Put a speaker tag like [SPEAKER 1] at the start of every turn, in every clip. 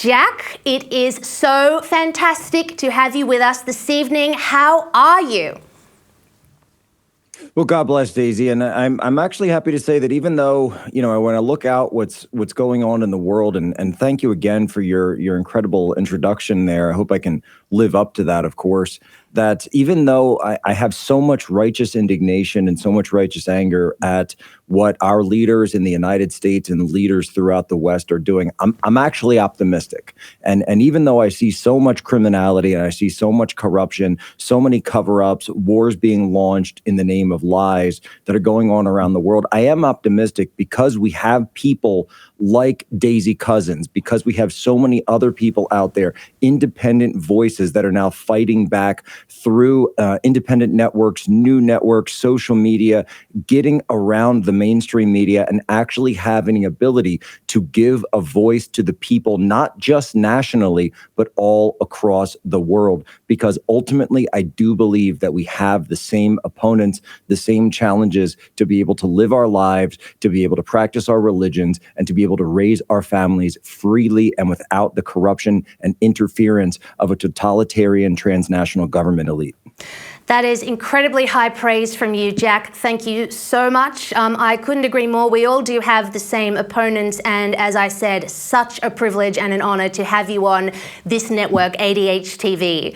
[SPEAKER 1] Jack, it is so fantastic to have you with us this evening. How are you?
[SPEAKER 2] Well, God bless, Daisy, and I'm actually happy to say that even though when I look out what's going on in the world, and thank you again for your incredible introduction there. I hope I can live up to that, of course. That even though I have so much righteous indignation and so much righteous anger at what our leaders in the United States and leaders throughout the West are doing, I'm actually optimistic. And even though I see so much criminality and I see so much corruption, so many cover-ups, wars being launched in the name of lies that are going on around the world, I am optimistic because we have people like Daisy Cousens, because we have so many other people out there, independent voices that are now fighting back through independent networks, new networks, social media, getting around the mainstream media and actually having the ability to give a voice to the people, not just nationally, but all across the world. Because ultimately, I do believe that we have the same opponents, the same challenges to be able to live our lives, to be able to practice our religions, and to be able to raise our families freely and without the corruption and interference of a totalitarian transnational government elite.
[SPEAKER 1] That is incredibly high praise from you, Jack. Thank you so much. I couldn't agree more. We all do have the same opponents. And as I said, such a privilege and an honor to have you on this network, ADH TV.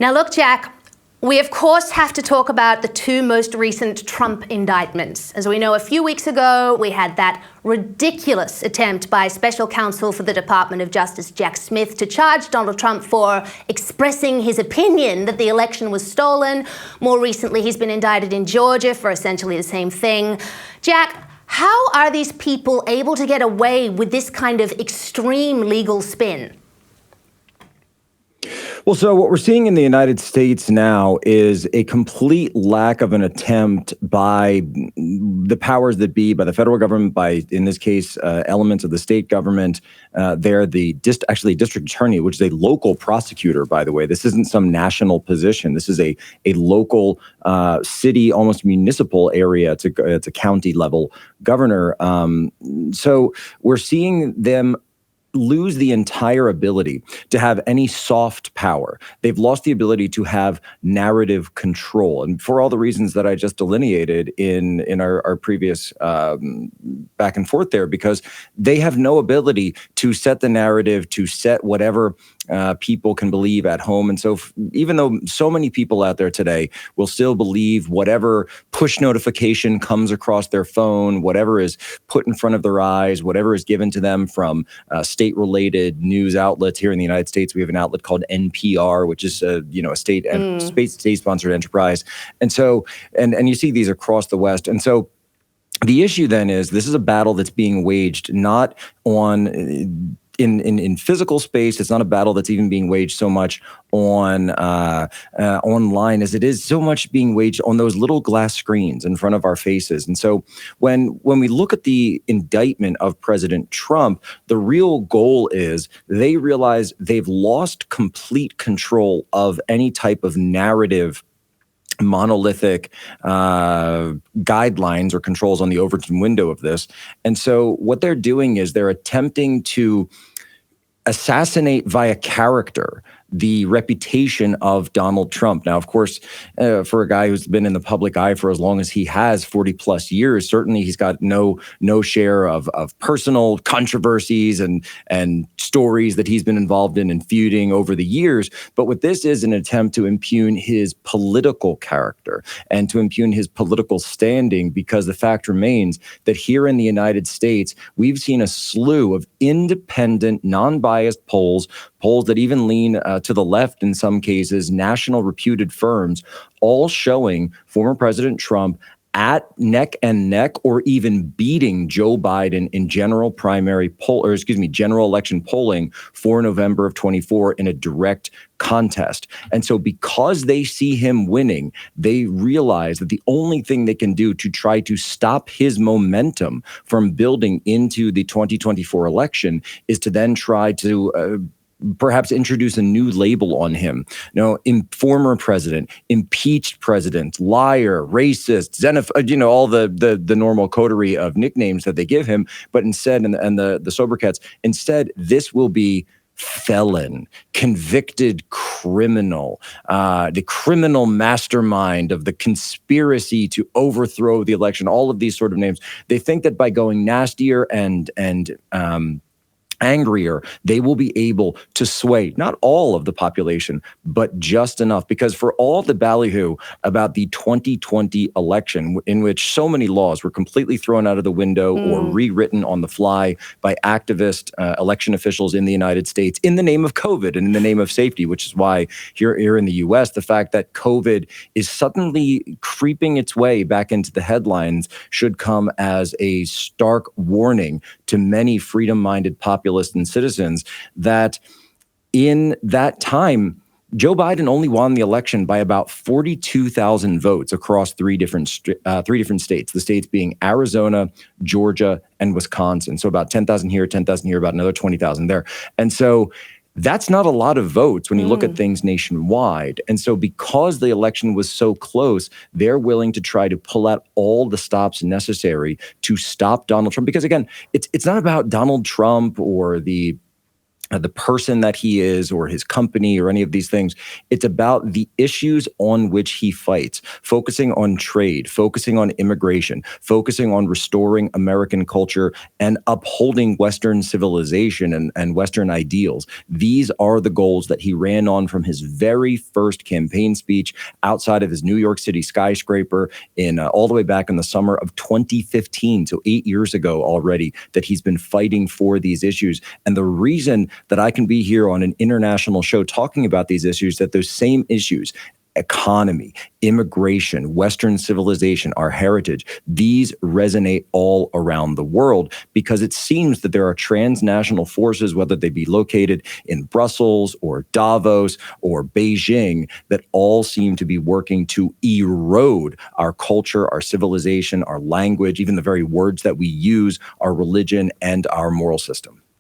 [SPEAKER 1] Now, look, Jack, we, of course, have to talk about the two most recent Trump indictments. As we know, a few weeks ago, we had that ridiculous attempt by Special Counsel for the Department of Justice, Jack Smith, to charge Donald Trump for expressing his opinion that the election was stolen. More recently, he's been indicted in Georgia for essentially the same thing. Jack, how are these people able to get away with this kind of extreme legal spin?
[SPEAKER 2] Well, so what we're seeing in the United States now is a complete lack of an attempt by the powers that be, by the federal government, by, in this case, elements of the state government. They're the district attorney, which is a local prosecutor, by the way. This isn't some national position. This is a local city, almost municipal area. It's a county level governor. So we're seeing them lose the entire ability to have any soft power. They've lost the ability to have narrative control. And for all the reasons that I just delineated in our previous back and forth there, because they have no ability to set the narrative, to set whatever people can believe at home. And so even though so many people out there today will still believe whatever push notification comes across their phone, whatever is put in front of their eyes, whatever is given to them from state-related news outlets here in the United States, we have an outlet called NPR, which is a state-sponsored enterprise. And so, and you see these across the West. And so the issue then is this is a battle that's being waged not on in physical space. It's not a battle that's even being waged so much on online as it is so much being waged on those little glass screens in front of our faces. And so when we look at the indictment of President Trump, the real goal is they realize they've lost complete control of any type of narrative monolithic guidelines or controls on the Overton window of this. And so what they're doing is they're attempting to assassinate via character the reputation of Donald Trump. Now, of course, for a guy who's been in the public eye for as long as he has, 40 plus years, certainly he's got no share of personal controversies and stories that he's been involved in and feuding over the years. But what this is an attempt to impugn his political character and to impugn his political standing, because the fact remains that here in the United States, we've seen a slew of independent, non-biased polls that even lean to the left in some cases, national reputed firms, all showing former President Trump at neck and neck or even beating Joe Biden in general election polling for November of 24 in a direct contest. And so because they see him winning, they realize that the only thing they can do to try to stop his momentum from building into the 2024 election is to then try to perhaps introduce a new label on him. Former president, impeached president, liar, racist, xenophobe, all the normal coterie of nicknames that they give him. But instead, and the sobriquets, instead, this will be felon, convicted criminal, the criminal mastermind of the conspiracy to overthrow the election, all of these sort of names. They think that by going nastier and angrier, they will be able to sway not all of the population, but just enough. Because for all the ballyhoo about the 2020 election, in which so many laws were completely thrown out of the window or rewritten on the fly by activist election officials in the United States in the name of COVID and in the name of safety, which is why here in the US, the fact that COVID is suddenly creeping its way back into the headlines should come as a stark warning to many freedom-minded populists and citizens that in that time, Joe Biden only won the election by about 42,000 votes across three different states, the states being Arizona, Georgia, and Wisconsin. So about 10,000 here, 10,000 here, about another 20,000 there. And so that's not a lot of votes when you look at things nationwide. And so because the election was so close, they're willing to try to pull out all the stops necessary to stop Donald Trump. Because again, it's not about Donald Trump or the person that he is or his company or any of these things. It's about the issues on which he fights, focusing on trade, focusing on immigration, focusing on restoring American culture and upholding Western civilization and Western ideals. These are the goals that he ran on from his very first campaign speech outside of his New York City skyscraper in all the way back in the summer of 2015. So 8 years ago already that he's been fighting for these issues. And the reason that I can be here on an international show talking about these issues, that those same issues, economy, immigration, Western civilization, our heritage, these resonate all around the world because it seems that there are transnational forces, whether they be located in Brussels or Davos or Beijing, that all seem to be working to erode our culture, our civilization, our language, even the very words that we use, our religion, and our moral system.